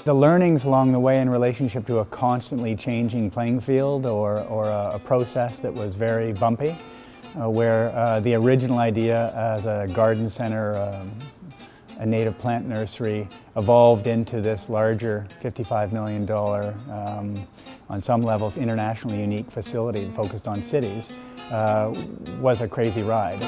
The learnings along the way in relationship to a constantly changing playing field or a process that was very bumpy, where the original idea as a garden center, a native plant nursery, evolved into this larger $55 million, on some levels internationally unique facility focused on cities, was a crazy ride.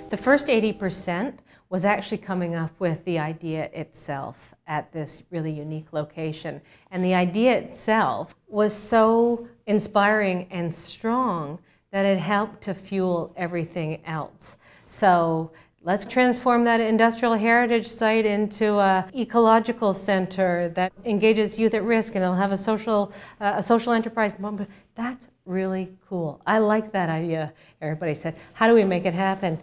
The first 80% was actually coming up with the idea itself at this really unique location. And the idea itself was so inspiring and strong that it helped to fuel everything else. So let's transform that industrial heritage site into an ecological center that engages youth at risk, and it'll have a social enterprise. That's really cool. I like that idea. Everybody said, how do we make it happen?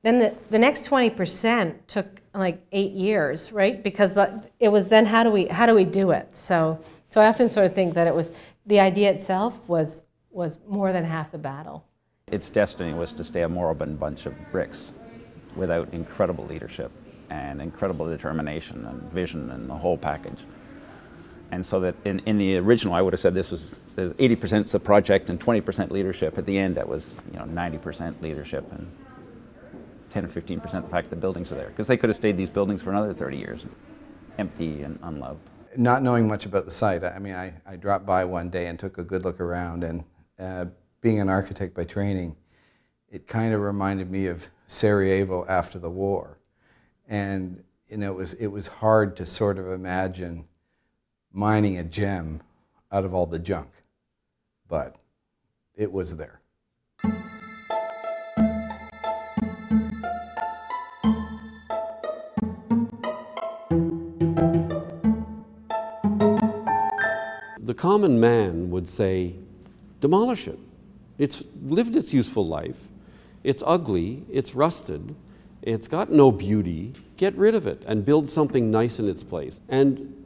Then the next 20% took like 8 years, right? Because it was then how do we do it? So I often sort of think that it was the idea itself was more than half the battle. Its destiny was to stay a moribund bunch of bricks without incredible leadership and incredible determination and vision and the whole package. And so that in the original, I would have said this was 80% a project and 20% leadership. At the end, that was 90% leadership and 10 or 15% the fact the buildings are there, because they could have stayed these buildings for another 30 years, empty and unloved. Not knowing much about the site, I mean, I dropped by one day and took a good look around, and being an architect by training, it kind of reminded me of Sarajevo after the war. And it was hard to sort of imagine mining a gem out of all the junk, but it was there. The common man would say, demolish it. It's lived its useful life. It's ugly, it's rusted, it's got no beauty. Get rid of it and build something nice in its place. And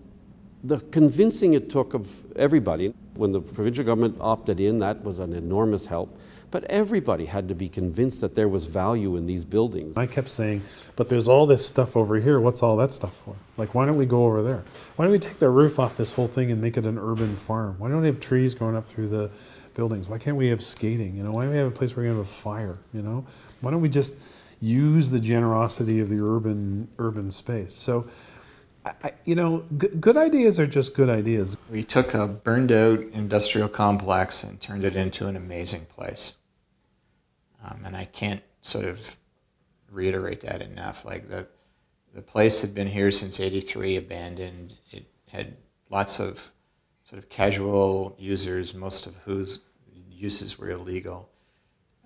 the convincing it took of everybody, when the provincial government opted in, that was an enormous help. But everybody had to be convinced that there was value in these buildings. I kept saying, but there's all this stuff over here. What's all that stuff for? Like, why don't we go over there? Why don't we take the roof off this whole thing and make it an urban farm? Why don't we have trees growing up through the buildings? Why can't we have skating? Why don't we have a place where we have a fire? Why don't we just use the generosity of the urban space? So, good ideas are just good ideas. We took a burned out industrial complex and turned it into an amazing place. And I can't sort of reiterate that enough. Like the place had been here since '83, abandoned. It had lots of sort of casual users, most of whose uses were illegal.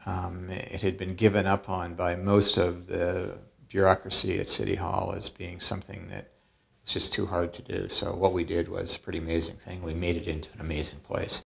It had been given up on by most of the bureaucracy at City Hall as being something that it's just too hard to do. So what we did was a pretty amazing thing. We made it into an amazing place.